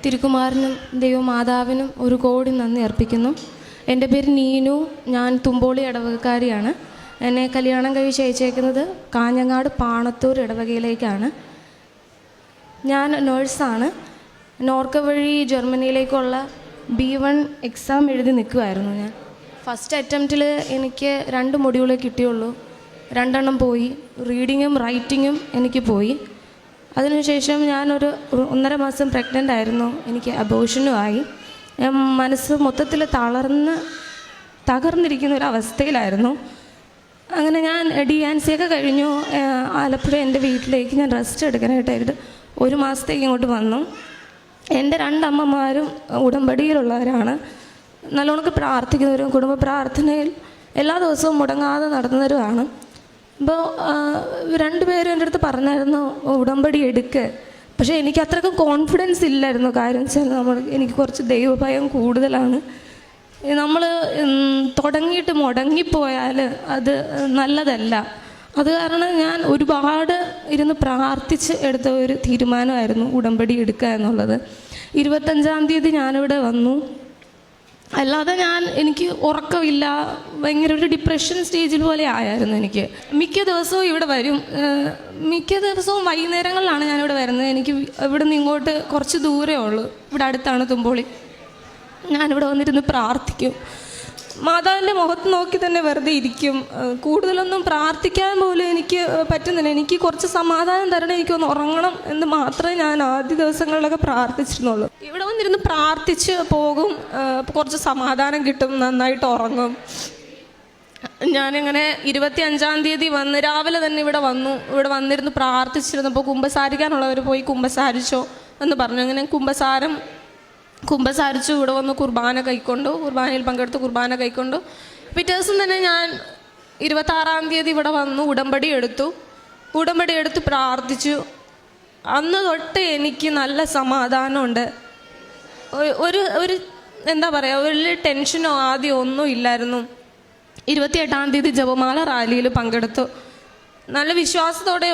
തിരുക്കുമാരനും ദൈവമാതാവിനും ഒരു കോടി നന്ദി അർപ്പിക്കുന്നു. എൻ്റെ പേര് നീനു. ഞാൻ തുമ്പോളി ഇടവകക്കാരിയാണ്. എന്നെ കല്യാണം കഴിച്ച് അയച്ചേക്കുന്നത് കാഞ്ഞങ്ങാട് പാണത്തൂർ ഇടവകയിലേക്കാണ്. ഞാൻ നേഴ്സാണ്. നോർക്ക വഴി ജർമ്മനിയിലേക്കുള്ള B1 എക്സാം എഴുതി നിൽക്കുമായിരുന്നു. ഞാൻ ഫസ്റ്റ് അറ്റംപ്റ്റിൽ എനിക്ക് 2 മൊഡ്യൂളേ കിട്ടിയുള്ളൂ. 2 പോയി. റീഡിങ്ങും റൈറ്റിങ്ങും എനിക്ക് പോയി. അതിനുശേഷം ഞാനൊരു 1.5 മാസം പ്രഗ്നൻ്റ് ആയിരുന്നു. എനിക്ക് അബോർഷനും ആയി. മനസ്സ് മൊത്തത്തിൽ തകർന്നിരിക്കുന്ന ഒരവസ്ഥയിലായിരുന്നു. അങ്ങനെ ഞാൻ DNC ഒക്കെ കഴിഞ്ഞു. ആലപ്പുഴ എൻ്റെ വീട്ടിലേക്ക് ഞാൻ റെസ്റ്റ് എടുക്കാനായിട്ടായിട്ട് 1 മാസത്തേക്ക് ഇങ്ങോട്ട് വന്നു. എൻ്റെ 2 അമ്മമാരും ഉടമ്പടിയിലുള്ളവരാണ്. നല്ലോണം പ്രാർത്ഥിക്കുന്നവരും കുടുംബ പ്രാർത്ഥനയിൽ എല്ലാ ദിവസവും മുടങ്ങാതെ നടത്തുന്നവരുമാണ്. അപ്പോൾ 2 പേരും എൻ്റെ അടുത്ത് പറഞ്ഞായിരുന്നു ഉടമ്പടി എടുക്കുക. പക്ഷേ എനിക്ക് അത്രയ്ക്കും കോൺഫിഡൻസ് ഇല്ലായിരുന്നു. കാര്യം വെച്ചാൽ എനിക്ക് കുറച്ച് ദൈവഭയം കൂടുതലാണ്. നമ്മൾ തുടങ്ങിയിട്ട് മുടങ്ങിപ്പോയാൽ അത് നല്ലതല്ല. അത് കാരണം ഞാൻ ഒരുപാട് ഇരുന്ന് പ്രാർത്ഥിച്ച് എടുത്ത ഒരു തീരുമാനമായിരുന്നു ഉടമ്പടി എടുക്കുക എന്നുള്ളത്. 25-ാം തീയതി ഞാനിവിടെ വന്നു. അല്ലാതെ എനിക്ക് ഉറക്കമില്ല, ഭയങ്കര ഒരു ഡിപ്രഷൻ സ്റ്റേജിൽ പോലെ ആയിരുന്നു എനിക്ക്. മിക്ക ദിവസവും ഇവിടെ വരും. മിക്ക ദിവസവും വൈകുന്നേരങ്ങളിലാണ് ഞാനിവിടെ വരുന്നത്. എനിക്ക് ഇവിടെ നിന്ന് ഇങ്ങോട്ട് കുറച്ച് ദൂരമേ ഉള്ളൂ. ഇവിടെ അടുത്താണ് തുമ്പോളി. ഞാനിവിടെ വന്നിരുന്ന് പ്രാർത്ഥിക്കും. മാതാവിൻ്റെ മുഖത്ത് നോക്കി തന്നെ വെറുതെ ഇരിക്കും. കൂടുതലൊന്നും പ്രാർത്ഥിക്കാൻ പോലും എനിക്ക് പറ്റുന്നില്ല. എനിക്ക് കുറച്ച് സമാധാനം തരണം, എനിക്കൊന്ന് ഉറങ്ങണം എന്ന് മാത്രമേ ഞാൻ ആദ്യ ദിവസങ്ങളിലൊക്കെ പ്രാർത്ഥിച്ചിരുന്നുള്ളൂ. ഇവിടെ വന്നിരുന്ന് പ്രാർത്ഥിച്ച് പോകും. കുറച്ച് സമാധാനം കിട്ടും, നന്നായിട്ട് ഉറങ്ങും. ഞാനിങ്ങനെ 25-ാം തീയതി രാവിലെ തന്നെ ഇവിടെ വന്നു. ഇവിടെ വന്നിരുന്ന് പ്രാർത്ഥിച്ചിരുന്നപ്പോൾ കുമ്പസാരിക്കാനുള്ളവർ പോയി കുമ്പസാരിച്ചോ എന്ന് പറഞ്ഞു. അങ്ങനെ കുമ്പസാരിച്ചു. ഇവിടെ വന്ന് കുർബാന കൈക്കൊണ്ടു. കുർബാനയിൽ പങ്കെടുത്ത് കുർബാന കൈക്കൊണ്ടു. പിറ്റേ ദിവസം തന്നെ ഞാൻ 26-ാം തീയതി ഇവിടെ വന്നു ഉടമ്പടി എടുത്ത് പ്രാർത്ഥിച്ചു. അന്ന് തൊട്ട് എനിക്ക് നല്ല സമാധാനമുണ്ട്. ഒരു എന്താ പറയുക, ഒരു ടെൻഷനോ ആദ്യം ഒന്നും ഇല്ലായിരുന്നു. 28-ാം തീയതി ജപമാല റാലിയിൽ പങ്കെടുത്തു. നല്ല വിശ്വാസത്തോടെ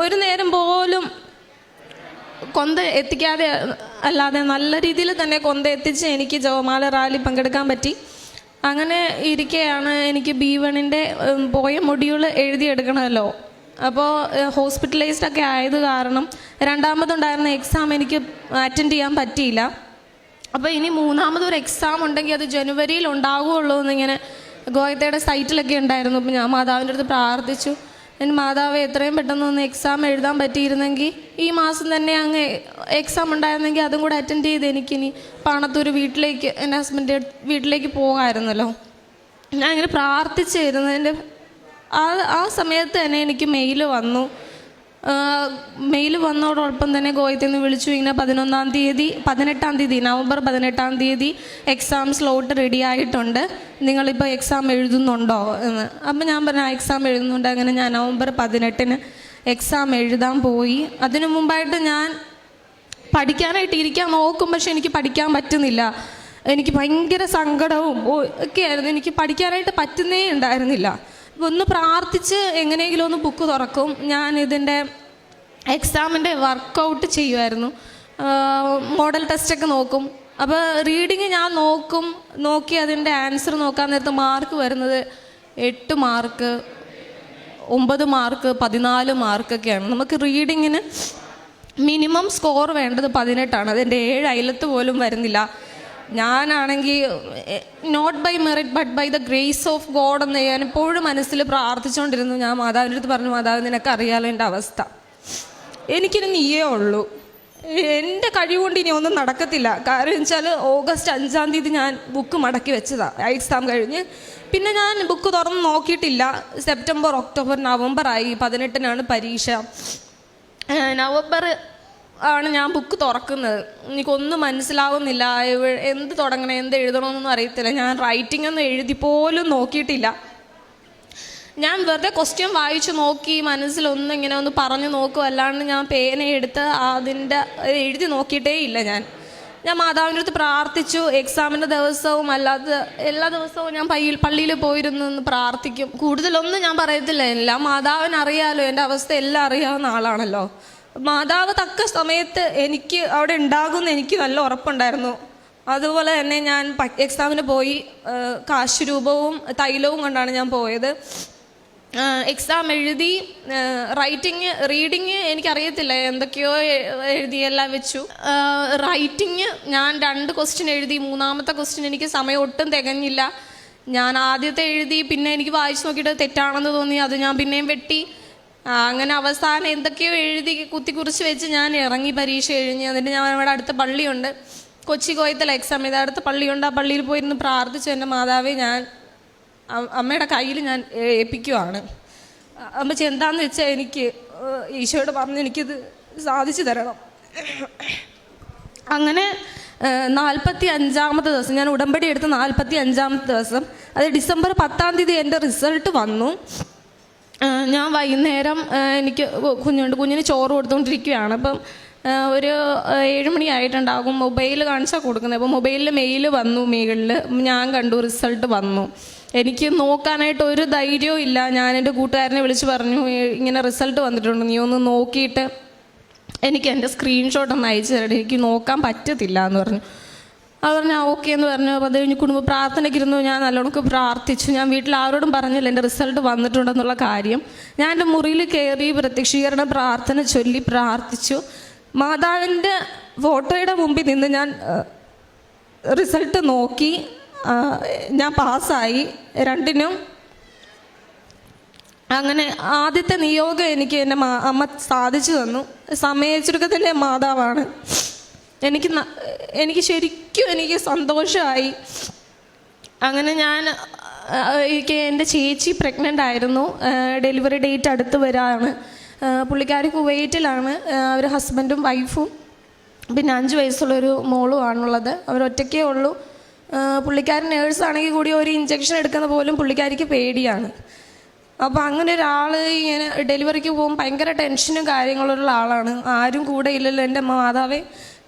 ഒരു നേരം പോലും കൊന്ത എത്തിക്കാതെ അല്ലാതെ നല്ല രീതിയിൽ തന്നെ കൊന്ത എത്തിച്ച് എനിക്ക് ജപമാല റാലി പങ്കെടുക്കാൻ പറ്റി. അങ്ങനെ ഇരിക്കെയാണ് എനിക്ക് B1-ൻ്റെ പോയ മൊഡ്യൂൾ എഴുതിയെടുക്കണമല്ലോ. അപ്പോൾ ഹോസ്പിറ്റലൈസ്ഡ് ഒക്കെ ആയത് കാരണം 2ാമതുണ്ടായിരുന്ന എക്സാം എനിക്ക് അറ്റൻഡ് ചെയ്യാൻ പറ്റിയില്ല. അപ്പോൾ ഇനി 3ാമതൊരു എക്സാം ഉണ്ടെങ്കിൽ അത് ജനുവരിയിൽ ഉണ്ടാവുകയുള്ളൂ എന്നിങ്ങനെ ഗോയത്തയുടെ സൈറ്റിലൊക്കെ ഉണ്ടായിരുന്നു. അപ്പോൾ ഞാൻ മാതാവിൻ്റെ അടുത്ത് പ്രാർത്ഥിച്ചു, എൻ്റെ മാതാവ് എത്രയും പെട്ടെന്നൊന്ന് എക്സാം എഴുതാൻ പറ്റിയിരുന്നെങ്കിൽ ഈ മാസം തന്നെ അങ്ങ് എക്സാം ഉണ്ടായിരുന്നെങ്കിൽ അതും കൂടെ അറ്റൻഡ് ചെയ്ത് എനിക്കിനി പാണത്തൂർ വീട്ടിലേക്ക്, എൻ്റെ ഹസ്ബൻഡിൻ്റെ വീട്ടിലേക്ക് പോകാമായിരുന്നല്ലോ. ഞാൻ ഇങ്ങനെ പ്രാർത്ഥിച്ചിരുന്നതിൻ്റെ ആ സമയത്ത് തന്നെ എനിക്ക് മെയിൽ വന്നതോടൊപ്പം തന്നെ ഗോയത്തിൽ നിന്ന് വിളിച്ചു. ഇങ്ങനെ 18-ാം തീയതി നവംബർ 18-ാം തീയതി എക്സാം സ്ലോട്ട് റെഡി ആയിട്ടുണ്ട്, നിങ്ങളിപ്പോൾ എക്സാം എഴുതുന്നുണ്ടോ എന്ന്. അപ്പം ഞാൻ പറഞ്ഞു എക്സാം എഴുതുന്നുണ്ട്. അങ്ങനെ ഞാൻ നവംബർ 18-ന് എക്സാം എഴുതാൻ പോയി. അതിനു മുമ്പായിട്ട് ഞാൻ പഠിക്കാനായിട്ട് ഇരിക്കാൻ നോക്കും, പക്ഷെ എനിക്ക് പഠിക്കാൻ പറ്റുന്നില്ല. എനിക്ക് ഭയങ്കര സങ്കടവും ഒക്കെ ആയിരുന്നു. എനിക്ക് പഠിക്കാനായിട്ട് പറ്റുന്നേ ഉണ്ടായിരുന്നില്ല. ഒന്ന് പ്രാർത്ഥിച്ച് എങ്ങനെയെങ്കിലും ഒന്ന് ബുക്ക് തുറക്കും. ഞാൻ ഇതിൻ്റെ എക്സാമിൻ്റെ വർക്കൗട്ട് ചെയ്യുമായിരുന്നു. മോഡൽ ടെസ്റ്റൊക്കെ നോക്കും. അപ്പോൾ റീഡിങ് ഞാൻ നോക്കി അതിൻ്റെ ആൻസർ നോക്കാൻ നേരത്ത് മാർക്ക് വരുന്നത് 8 മാർക്ക്, 9 മാർക്ക്, 14 മാർക്കൊക്കെയാണ്. നമുക്ക് റീഡിങ്ങിന് മിനിമം സ്കോർ വേണ്ടത് 18ആണ്. അതിൻ്റെ 7 അയലത്ത് പോലും വരുന്നില്ല. ഞാനാണെങ്കിൽ not by merit but by the grace of God എന്ന് ഞാൻ എപ്പോഴും മനസ്സിൽ പ്രാർത്ഥിച്ചുകൊണ്ടിരുന്നു. ഞാൻ മാതാവിൻ്റെ അടുത്ത് പറഞ്ഞു, മാതാവ് നിനക്കറിയാലോ എൻ്റെ അവസ്ഥ, എനിക്കിനി നീയേ ഉള്ളൂ, എൻ്റെ കഴിവുകൊണ്ട് ഇനി ഒന്നും നടക്കത്തില്ല. കാരണം വെച്ചാൽ ഓഗസ്റ്റ് 5-ാം തീയതി ഞാൻ ബുക്ക് മടക്കി വെച്ചതാണ് എക്സാം കഴിഞ്ഞ്. പിന്നെ ഞാൻ ബുക്ക് തുറന്ന് നോക്കിയിട്ടില്ല. സെപ്റ്റംബർ, ഒക്ടോബർ, നവംബർ ആയി. 18-നാണ് പരീക്ഷ. നവംബർ ആണ് ഞാൻ ബുക്ക് തുറക്കുന്നത്. എനിക്കൊന്നും മനസ്സിലാവുന്നില്ല. എന്ത് തുടങ്ങണം, എന്ത് എഴുതണമെന്നൊന്നും അറിയത്തില്ല. ഞാൻ റൈറ്റിംഗ് ഒന്നും എഴുതി പോലും നോക്കിയിട്ടില്ല. ഞാൻ വെറുതെ ക്വസ്റ്റ്യൻ വായിച്ചു നോക്കി, മനസ്സിലൊന്നും ഇങ്ങനെ ഒന്ന് പറഞ്ഞു നോക്കും. അല്ലാണ്ട് ഞാൻ പേനയെടുത്ത് അതിൻ്റെ എഴുതി നോക്കിയിട്ടേ ഇല്ല. ഞാൻ മാതാവിൻ്റെ അടുത്ത് പ്രാർത്ഥിച്ചു. എക്സാമിൻ്റെ ദിവസവും അല്ലാതെ എല്ലാ ദിവസവും ഞാൻ പള്ളിയിൽ പോയിരുന്നു പ്രാർത്ഥിക്കും. കൂടുതലൊന്നും ഞാൻ പറയത്തില്ല. എല്ലാം മാതാവിനറിയാലോ, എൻ്റെ അവസ്ഥ എല്ലാം അറിയാവുന്ന ആളാണല്ലോ. മാതാവ് തക്ക സമയത്ത് എനിക്ക് അവിടെ ഉണ്ടാകുമെന്ന് എനിക്ക് നല്ല ഉറപ്പുണ്ടായിരുന്നു. അതുപോലെ തന്നെ ഞാൻ എക്സാമിന് പോയി. കാശ് രൂപവും തൈലവും കൊണ്ടാണ് ഞാൻ പോയത്. എക്സാം എഴുതി. റീഡിങ് എനിക്കറിയത്തില്ല, എന്തൊക്കെയോ എഴുതിയെല്ലാം വെച്ചു. റൈറ്റിങ് ഞാൻ 2 ക്വസ്റ്റ്യൻ എഴുതി. 3ാമത്തെ ക്വസ്റ്റ്യൻ എനിക്ക് സമയം ഒട്ടും തികഞ്ഞില്ല. ഞാൻ ആദ്യത്തെ എഴുതി, പിന്നെ എനിക്ക് വായിച്ച് നോക്കിയിട്ട് തെറ്റാണെന്ന് തോന്നി, അത് ഞാൻ പിന്നെയും വെട്ടി. അങ്ങനെ അവസാനം എന്തൊക്കെയോ എഴുതി കുത്തിക്കുറിച്ച് വെച്ച് ഞാൻ ഇറങ്ങി പരീക്ഷ കഴിഞ്ഞ്. എന്നിട്ട് ഞാൻ ഇവിടെ അടുത്ത പള്ളിയുണ്ട്, കൊച്ചി കോയത്തല എക്സാം ചെയ്ത അടുത്ത പള്ളിയുണ്ട്. ആ പള്ളിയിൽ പോയിരുന്ന് പ്രാർത്ഥിച്ചു, എൻ്റെ മാതാവേ ഞാൻ അമ്മയുടെ കയ്യിൽ ഞാൻ ഏൽപ്പിക്കുവാണ്. അമ്മച്ചി എന്താണെന്ന് വെച്ചാൽ എനിക്ക് ഈശോയോട് പറഞ്ഞ് എനിക്കിത് സാധിച്ചു തരണം. അങ്ങനെ 45ാമത്തെ ദിവസം, ഞാൻ ഉടമ്പടി എടുത്ത് 45ാമത്തെ ദിവസം, അത് ഡിസംബർ 10-ാം തീയതി എൻ്റെ റിസൾട്ട് വന്നു. ഞാൻ വൈകുന്നേരം എനിക്ക് കുഞ്ഞിന് ചോറ് കൊടുത്തുകൊണ്ടിരിക്കുകയാണ്. അപ്പം ഒരു 7 മണിയായിട്ടുണ്ടാകും. മൊബൈൽ കാണിച്ചാൽ കൊടുക്കുന്നത്. അപ്പോൾ മൊബൈലിൽ മെയിൽ വന്നു. മെയിലിൽ ഞാൻ കണ്ടു റിസൾട്ട് വന്നു. എനിക്ക് നോക്കാനായിട്ട് ഒരു ധൈര്യവും ഇല്ല. ഞാൻ എൻ്റെ കൂട്ടുകാരനെ വിളിച്ച് പറഞ്ഞു, ഇങ്ങനെ റിസൾട്ട് വന്നിട്ടുണ്ട്, നീ ഒന്ന് നോക്കിയിട്ട് എനിക്ക് എൻ്റെ സ്ക്രീൻഷോട്ട് ഒന്ന് അയച്ചു തരണം, എനിക്ക് നോക്കാൻ പറ്റത്തില്ല എന്ന് പറഞ്ഞു. അത് പറഞ്ഞാൽ ഓക്കെ എന്ന് പറഞ്ഞു. അപ്പോൾ അത് കഴിഞ്ഞ് കുടുംബ പ്രാർത്ഥനയ്ക്കിരുന്നു. ഞാൻ നല്ലോണം പ്രാർത്ഥിച്ചു. ഞാൻ വീട്ടിൽ ആരോടും പറഞ്ഞില്ല എൻ്റെ റിസൾട്ട് വന്നിട്ടുണ്ടെന്നുള്ള കാര്യം. ഞാൻ എൻ്റെ മുറിയിൽ കയറി പ്രത്യക്ഷീകരണ പ്രാർത്ഥന ചൊല്ലി പ്രാർത്ഥിച്ചു. മാതാവിൻ്റെ ഫോട്ടോയുടെ മുമ്പിൽ നിന്ന് ഞാൻ റിസൾട്ട് നോക്കി. ഞാൻ പാസ്സായി 2നും. അങ്ങനെ ആദ്യത്തെ നിയോഗം എൻ്റെ അമ്മ സാധിച്ചു തന്നു. സമയച്ചുരുക്കത്തിൻ്റെ മാതാവാണ്. എനിക്ക് ശരിക്കും സന്തോഷമായി. അങ്ങനെ എനിക്ക് എൻ്റെ ചേച്ചി പ്രഗ്നൻ്റ് ആയിരുന്നു. ഡെലിവറി ഡേറ്റ് അടുത്ത് വരാണ്. പുള്ളിക്കാരി കുവൈറ്റിലാണ്. അവർ ഹസ്ബൻഡും വൈഫും പിന്നെ 5 വയസ്സുള്ളൊരു മോളും ആണുള്ളത്. അവരൊറ്റയ്ക്കേ ഉള്ളൂ. പുള്ളിക്കാരൻ നേഴ്സാണെങ്കിൽ കൂടി ഒരു ഇഞ്ചക്ഷൻ എടുക്കുന്ന പോലും പുള്ളിക്കാരിക്ക് പേടിയാണ്. അപ്പോൾ അങ്ങനെ ഒരാൾ ഇങ്ങനെ ഡെലിവറിക്ക് പോകുമ്പോൾ ഭയങ്കര ടെൻഷനും കാര്യങ്ങളുള്ള ആളാണ്. ആരും കൂടെ ഇല്ലല്ലോ. എൻ്റെ മാതാവേ,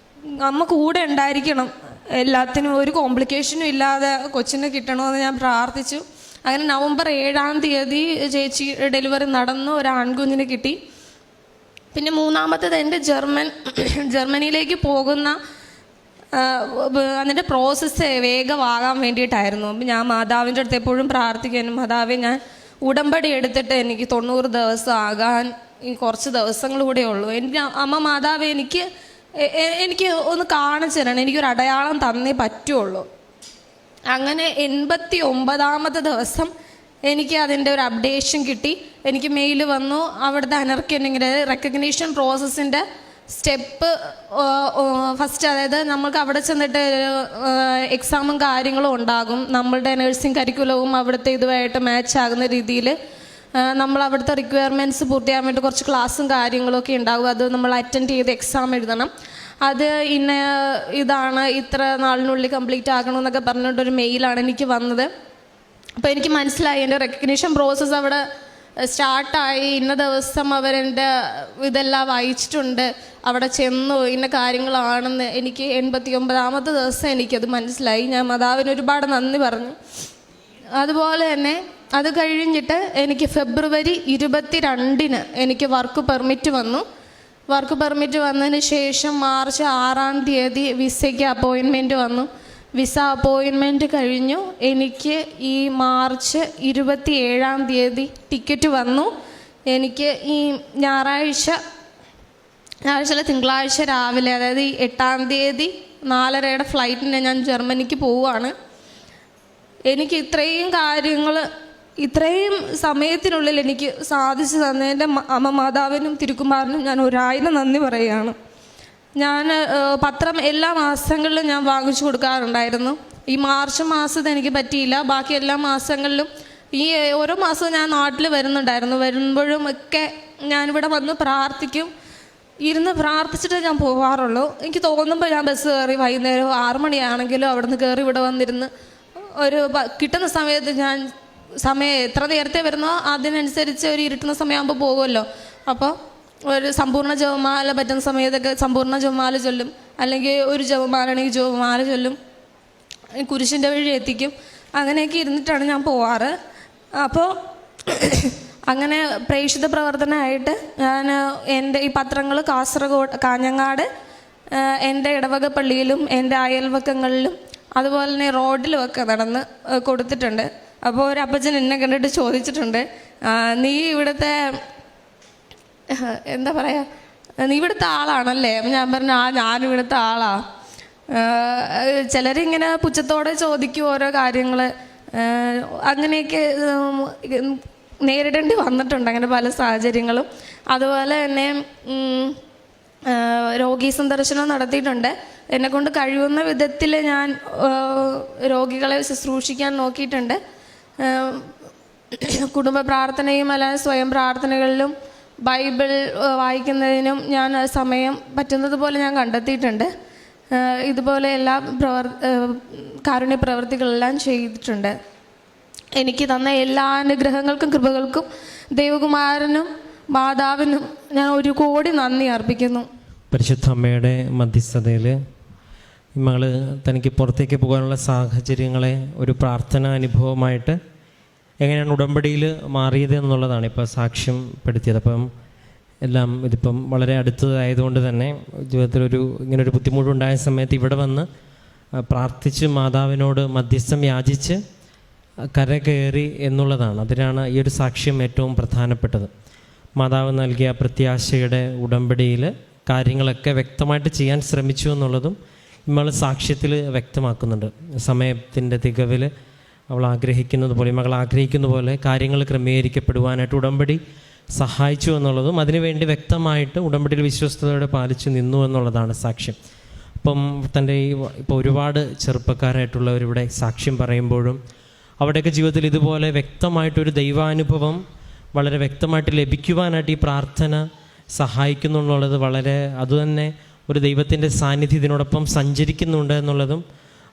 അമ്മ കൂടെ ഉണ്ടായിരിക്കണം, എല്ലാത്തിനും ഒരു കോംപ്ലിക്കേഷനും ഇല്ലാതെ കൊച്ചിനെ കിട്ടണമെന്ന് ഞാൻ പ്രാർത്ഥിച്ചു. അങ്ങനെ നവംബർ 7-ാം തീയതി ചേച്ചി ഡെലിവറി നടന്നു. ഒരു ആൺകുഞ്ഞിനെ കിട്ടി. പിന്നെ 3ാമത്തേത് എൻ്റെ ജർമ്മനിയിലേക്ക് പോകുന്ന അതിൻ്റെ പ്രോസസ്സ് വേഗമാകാൻ വേണ്ടിയിട്ടായിരുന്നു. അപ്പം ഞാൻ മാതാവിൻ്റെ അടുത്ത് എപ്പോഴും പ്രാർത്ഥിക്കാനും, മാതാവേ ഞാൻ ഉടമ്പടി എടുത്തിട്ട് എനിക്ക് 90 ദിവസം ആകാൻ കുറച്ച് ദിവസങ്ങൾ കൂടെ ഉള്ളൂ. എനിക്ക് അമ്മ മാതാവേ എനിക്ക് ഒന്ന് കാണിച്ചു തരണം, എനിക്കൊരു അടയാളം തന്നേ പറ്റുള്ളൂ. അങ്ങനെ 89ാമത്തെ ദിവസം എനിക്ക് അതിൻ്റെ ഒരു അപ്ഡേഷൻ കിട്ടി. എനിക്ക് മെയിൽ വന്നു. അവിടുത്തെ അനർക്കിങ്ങനെ റെക്കഗ്നീഷൻ പ്രോസസ്സിൻ്റെ സ്റ്റെപ്പ് ഫസ്റ്റ്, അതായത് നമ്മൾക്ക് അവിടെ ചെന്നിട്ട് എക്സാമും കാര്യങ്ങളും ഉണ്ടാകും. നമ്മളുടെ നഴ്സിംഗ് കരിക്കുലവും അവിടുത്തെ ഇതുമായിട്ട് മാച്ച് ആകുന്ന രീതിയിൽ നമ്മൾ അവിടുത്തെ റിക്വയർമെൻറ്റ്സ് പൂർത്തിയാകാൻ വേണ്ടി കുറച്ച് ക്ലാസ്സും കാര്യങ്ങളൊക്കെ ഉണ്ടാകും. അത് നമ്മൾ അറ്റൻഡ് ചെയ്ത് എക്സാം എഴുതണം. അത് ഇതാണ് ഇത്ര നാളിനുള്ളിൽ കംപ്ലീറ്റ് ആക്കണമെന്നൊക്കെ പറഞ്ഞിട്ടൊരു മെയിലാണ് എനിക്ക് വന്നത്. അപ്പോൾ എനിക്ക് മനസ്സിലായി എൻ്റെ റെക്കഗ്നീഷൻ പ്രോസസ്സ് അവിടെ സ്റ്റാർട്ടായി. ഇന്ന ദിവസം അവരെൻ്റെ ഇതെല്ലാം വായിച്ചിട്ടുണ്ട്, അവിടെ ചെന്നു ഇന്ന കാര്യങ്ങളാണെന്ന് എനിക്ക് 89ാമത്തെ ദിവസം എനിക്കത് മനസ്സിലായി. ഞാൻ മാതാവിന് ഒരുപാട് നന്ദി പറഞ്ഞു. അതുപോലെ തന്നെ അത് കഴിഞ്ഞിട്ട് എനിക്ക് ഫെബ്രുവരി 22-ന് എനിക്ക് വർക്ക് പെർമിറ്റ് വന്നു. വർക്ക് പെർമിറ്റ് വന്നതിന് ശേഷം മാർച്ച് 6-ാം തീയതി വിസയ്ക്ക് അപ്പോയിൻമെൻറ്റ് വന്നു. വിസ അപ്പോയിൻമെൻറ്റ് കഴിഞ്ഞു. എനിക്ക് ഈ മാർച്ച് 27-ാം തീയതി ടിക്കറ്റ് വന്നു. എനിക്ക് ഈ ഞായറാഴ്ച തിങ്കളാഴ്ച രാവിലെ, അതായത് ഈ 8-ാം തീയതി 4:30-യുടെ ഫ്ലൈറ്റിന് ഞാൻ ജർമ്മനിക്ക് പോവുകയാണ്. എനിക്ക് ഇത്രയും കാര്യങ്ങൾ ഇത്രയും സമയത്തിനുള്ളിൽ എനിക്ക് സാധിച്ചു തന്നതിൻ്റെ അമ്മ മാതാവിനും തിരുക്കുമാറിനും ഞാൻ 1000 നന്ദി പറയുകയാണ്. ഞാൻ പത്രം എല്ലാ മാസങ്ങളിലും ഞാൻ വാങ്ങിച്ചു കൊടുക്കാറുണ്ടായിരുന്നു. ഈ മാർച്ച് മാസത്തെ എനിക്ക് പറ്റിയില്ല. ബാക്കി എല്ലാ മാസങ്ങളിലും ഈ ഓരോ മാസവും ഞാൻ നാട്ടിൽ വരുന്നുണ്ടായിരുന്നു. വരുമ്പോഴും ഒക്കെ ഞാനിവിടെ വന്ന് പ്രാർത്ഥിക്കും. ഇരുന്ന് പ്രാർത്ഥിച്ചിട്ട് ഞാൻ പോകാറുള്ളൂ. എനിക്ക് തോന്നുമ്പോൾ ഞാൻ ബസ് കയറി വൈകുന്നേരം 6 മണിയാണെങ്കിലും അവിടെ നിന്ന് കയറി ഇവിടെ വന്നിരുന്ന് ഒരു കിട്ടുന്ന സമയത്ത് ഞാൻ എത്ര നേരത്തെ വരുന്നോ അതിനനുസരിച്ച് ഒരു ഇരുട്ടുന്ന സമയമാകുമ്പോൾ പോകുമല്ലോ. അപ്പോൾ ഒരു സമ്പൂർണ്ണ ജപമാല പറ്റുന്ന സമയത്തൊക്കെ സമ്പൂർണ്ണ ജപമാല ചൊല്ലും, അല്ലെങ്കിൽ ഒരു ജപമാലാണെങ്കിൽ ജപമാല ചൊല്ലും, കുരിശിൻ്റെ വഴി എത്തിക്കും. അങ്ങനെയൊക്കെ ഇരുന്നിട്ടാണ് ഞാൻ പോവാറ്. അപ്പോൾ അങ്ങനെ പ്രേക്ഷിത പ്രവർത്തനമായിട്ട് ഞാൻ എൻ്റെ ഈ പത്രങ്ങൾ കാഞ്ഞങ്ങാട് എൻ്റെ ഇടവക പള്ളിയിലും എൻ്റെ അയൽവക്കങ്ങളിലും അതുപോലെ തന്നെ റോഡിലുമൊക്കെ നടന്ന് കൊടുത്തിട്ടുണ്ട്. അപ്പോൾ ഒരു അപ്പച്ചൻ എന്നെ കണ്ടിട്ട് ചോദിച്ചിട്ടുണ്ട്, നീ ഇവിടുത്തെ എന്താ പറയുക, നീ ഇവിടുത്തെ ആളാണല്ലേ? അപ്പം ഞാൻ പറഞ്ഞു, ഞാനും ഇവിടുത്തെ ആളാ. ചിലരിങ്ങനെ പുച്ഛത്തോടെ ചോദിക്കും ഓരോ കാര്യങ്ങൾ, അങ്ങനെയൊക്കെ നേരിടേണ്ടി വന്നിട്ടുണ്ട്, അങ്ങനെ പല സാഹചര്യങ്ങളും. അതുപോലെ തന്നെ രോഗീ സന്ദർശനം നടത്തിയിട്ടുണ്ട്. എന്നെക്കൊണ്ട് കഴിയുന്ന വിധത്തിൽ ഞാൻ രോഗികളെ ശുശ്രൂഷിക്കാൻ നോക്കിയിട്ടുണ്ട്. കുടുംബ പ്രാർത്ഥനയും അല്ലാതെ സ്വയം പ്രാർത്ഥനകളിലും ബൈബിൾ വായിക്കുന്നതിനും ഞാൻ സമയം പറ്റുന്നത് പോലെ ഞാൻ കണ്ടെത്തിയിട്ടുണ്ട്. ഇതുപോലെ എല്ലാ കാരുണ്യ പ്രവർത്തികളെല്ലാം ചെയ്തിട്ടുണ്ട്. എനിക്ക് തന്ന എല്ലാ അനുഗ്രഹങ്ങൾക്കും കൃപകൾക്കും ദൈവകുമാരനും മാതാവിനും ഞാൻ 1 കോടി നന്ദി അർപ്പിക്കുന്നു. പരിശുദ്ധ അമ്മയുടെ മധ്യസ്ഥതയിൽ മകൾ തനിക്ക് പുറത്തേക്ക് പോകാനുള്ള സാഹചര്യങ്ങളെ ഒരു പ്രാർത്ഥനാ അനുഭവമായിട്ട് എങ്ങനെയാണ് ഉടമ്പടിയിൽ മാറിയത് എന്നുള്ളതാണ് ഇപ്പോൾ സാക്ഷ്യപ്പെടുത്തിയത്. അപ്പം എല്ലാം ഇതിപ്പം വളരെ അടുത്തതായതുകൊണ്ട് തന്നെ ജീവിതത്തിലൊരു ഇങ്ങനൊരു ബുദ്ധിമുട്ടുണ്ടായ സമയത്ത് ഇവിടെ വന്ന് പ്രാർത്ഥിച്ച് മാതാവിനോട് മധ്യസ്ഥം യാചിച്ച് കരകയറി എന്നുള്ളതാണ്. അതിനാണ് ഈ ഒരു സാക്ഷ്യം ഏറ്റവും പ്രധാനപ്പെട്ടത്. മാതാവ് നൽകിയ പ്രത്യാശയുടെ ഉടമ്പടിയിൽ കാര്യങ്ങളൊക്കെ വ്യക്തമായിട്ട് ചെയ്യാൻ ശ്രമിച്ചു എന്നുള്ളതും നമ്മൾ സാക്ഷ്യത്തിൽ വ്യക്തമാക്കുന്നുണ്ട്. സമയത്തിൻ്റെ തികവിൽ അവൾ ആഗ്രഹിക്കുന്നത് പോലെ, മകൾ ആഗ്രഹിക്കുന്ന പോലെ കാര്യങ്ങൾ ക്രമീകരിക്കപ്പെടുവാനായിട്ട് ഉടമ്പടി സഹായിച്ചു എന്നുള്ളതും അതിനുവേണ്ടി വ്യക്തമായിട്ട് ഉടമ്പടിയിൽ വിശ്വസ്തയോടെ പാലിച്ചു നിന്നു എന്നുള്ളതാണ് സാക്ഷ്യം. അപ്പം തൻ്റെ ഇപ്പോൾ ഒരുപാട് ചെറുപ്പക്കാരായിട്ടുള്ളവരിവിടെ സാക്ഷ്യം പറയുമ്പോഴും അവിടെയൊക്കെ ജീവിതത്തിൽ ഇതുപോലെ വ്യക്തമായിട്ടൊരു ദൈവാനുഭവം വളരെ വ്യക്തമായിട്ട് ലഭിക്കുവാനായിട്ട് ഈ പ്രാർത്ഥന സഹായിക്കുന്നു എന്നുള്ളത് വളരെ അതുതന്നെ ഒരു ദൈവത്തിൻ്റെ സാന്നിധ്യം ഇതിനോടൊപ്പം സഞ്ചരിക്കുന്നുണ്ട് എന്നുള്ളതും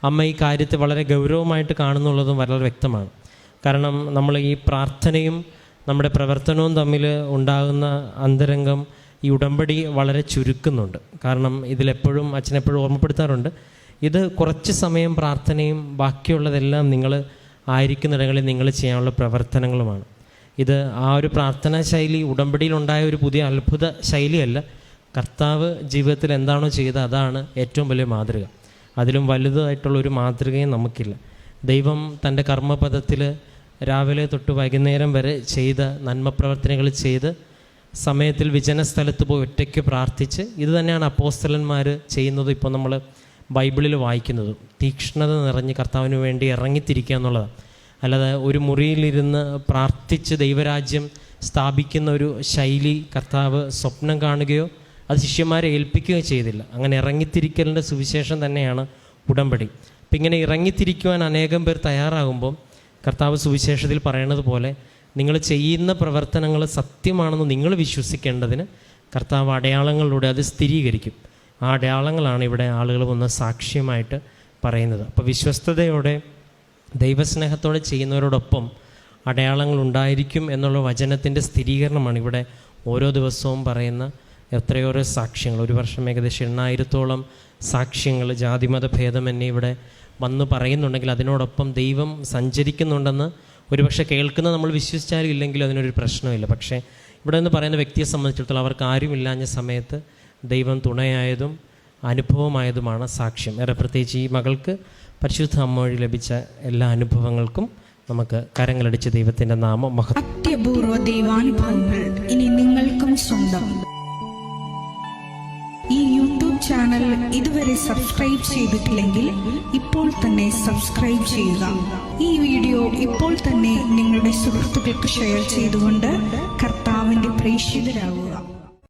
അമ്മ ഈ കാര്യത്തെ വളരെ ഗൗരവമായിട്ട് കാണുന്നുള്ളതും വളരെ വ്യക്തമാണ്. കാരണം നമ്മൾ ഈ പ്രാർത്ഥനയും നമ്മുടെ പ്രവർത്തനവും തമ്മിൽ ഉണ്ടാകുന്ന അന്തരംഗം ഈ ഉടമ്പടി വളരെ ചുരുക്കുന്നുണ്ട്. കാരണം ഇതിലെപ്പോഴും അച്ഛനെപ്പോഴും ഓർമ്മപ്പെടുത്താറുണ്ട്, ഇത് കുറച്ച് സമയം പ്രാർത്ഥനയും ബാക്കിയുള്ളതെല്ലാം നിങ്ങൾ ആയിരിക്കുന്നിടങ്ങളിൽ നിങ്ങൾ ചെയ്യാനുള്ള പ്രവർത്തനങ്ങളുമാണ്. ഇത് ആ ഒരു പ്രാർത്ഥനാ ശൈലി ഉടമ്പടിയിലുണ്ടായ ഒരു പുതിയ അത്ഭുത ശൈലിയല്ല. കർത്താവ് ജീവിതത്തിൽ എന്താണോ ചെയ്തത് അതാണ് ഏറ്റവും വലിയ മാതൃക. അതിലും വലുതായിട്ടുള്ളൊരു മാതൃകയും നമുക്കില്ല. ദൈവം തൻ്റെ കർമ്മപദത്തിൽ രാവിലെ തൊട്ട് വൈകുന്നേരം വരെ ചെയ്ത നന്മപ്രവർത്തനങ്ങൾ ചെയ്ത് സമയത്തിൽ വിജനസ്ഥലത്ത് പോയി ഒറ്റയ്ക്ക് പ്രാർത്ഥിച്ച് ഇത് തന്നെയാണ് അപ്പോസ്തലന്മാർ ചെയ്യുന്നത്. ഇപ്പോൾ നമ്മൾ ബൈബിളിൽ വായിക്കുന്നത് തീക്ഷ്ണത നിറഞ്ഞ് കർത്താവിന് വേണ്ടി ഇറങ്ങിത്തിരിക്കുക എന്നുള്ളതാണ്. അല്ലാതെ ഒരു മുറിയിലിരുന്ന് പ്രാർത്ഥിച്ച് ദൈവരാജ്യം സ്ഥാപിക്കുന്ന ഒരു ശൈലി കർത്താവ് സ്വപ്നം കാണുകയോ അത് ശിഷ്യന്മാരെ ഏൽപ്പിക്കുകയോ ചെയ്തില്ല. അങ്ങനെ ഇറങ്ങിത്തിരിക്കലിൻ്റെ സുവിശേഷം തന്നെയാണ് ഉടമ്പടി. അപ്പം ഇങ്ങനെ ഇറങ്ങിത്തിരിക്കുവാൻ അനേകം പേർ തയ്യാറാകുമ്പോൾ കർത്താവ് സുവിശേഷത്തിൽ പറയണത് പോലെ നിങ്ങൾ ചെയ്യുന്ന പ്രവർത്തനങ്ങൾ സത്യമാണെന്ന് നിങ്ങൾ വിശ്വസിക്കേണ്ടതിന് കർത്താവ് അടയാളങ്ങളിലൂടെ അത് സ്ഥിരീകരിക്കും. ആ അടയാളങ്ങളാണ് ഇവിടെ ആളുകൾ വന്ന് സാക്ഷ്യമായിട്ട് പറയുന്നത്. അപ്പോൾ വിശ്വസ്തയോടെ ദൈവസ്നേഹത്തോടെ ചെയ്യുന്നവരോടൊപ്പം അടയാളങ്ങൾ ഉണ്ടായിരിക്കും എന്നുള്ള വചനത്തിൻ്റെ സ്ഥിരീകരണമാണ് ഇവിടെ ഓരോ ദിവസവും പറയുന്ന എത്രയോരോ സാക്ഷ്യങ്ങൾ. ഒരു വർഷം ഏകദേശം 8,000-ഓളം സാക്ഷ്യങ്ങൾ ജാതിമത ഭേദമന്യേ ഇവിടെ വന്ന് പറയുന്നുണ്ടെങ്കിൽ അതിനോടൊപ്പം ദൈവം സഞ്ചരിക്കുന്നുണ്ടെന്ന് ഒരുപക്ഷെ കേൾക്കുന്ന നമ്മൾ വിശ്വസിച്ചാലും ഇല്ലെങ്കിലും അതിനൊരു പ്രശ്നമില്ല. പക്ഷേ ഇവിടെ നിന്ന് പറയുന്ന വ്യക്തിയെ സംബന്ധിച്ചിടത്തോളം അവർക്ക് ആരുമില്ലാഞ്ഞ സമയത്ത് ദൈവം തുണയായതും അനുഭവമായതുമാണ് സാക്ഷ്യം. ഏറെ പ്രത്യേകിച്ച് ഈ മകൾക്ക് പരിശുദ്ധ അമ്മ വഴി ലഭിച്ച എല്ലാ അനുഭവങ്ങൾക്കും നമുക്ക് കരങ്ങളടിച്ച് ദൈവത്തിൻ്റെ നാമം മഹത്വം. അത്യപൂർവ ദൈവാനുഭവങ്ങൾ ഇനി നിങ്ങൾക്കും സ്വന്തം. ഈ യൂട്യൂബ് ചാനൽ ഇതുവരെ സബ്സ്ക്രൈബ് ചെയ്തിട്ടില്ലെങ്കിൽ ഇപ്പോൾ തന്നെ സബ്സ്ക്രൈബ് ചെയ്യുക. ഈ വീഡിയോ ഇപ്പോൾ തന്നെ നിങ്ങളുടെ സുഹൃത്തുക്കൾക്ക് ഷെയർ ചെയ്തുകൊണ്ട് കർത്താവിൻ്റെ പ്രേക്ഷിതരാകുക.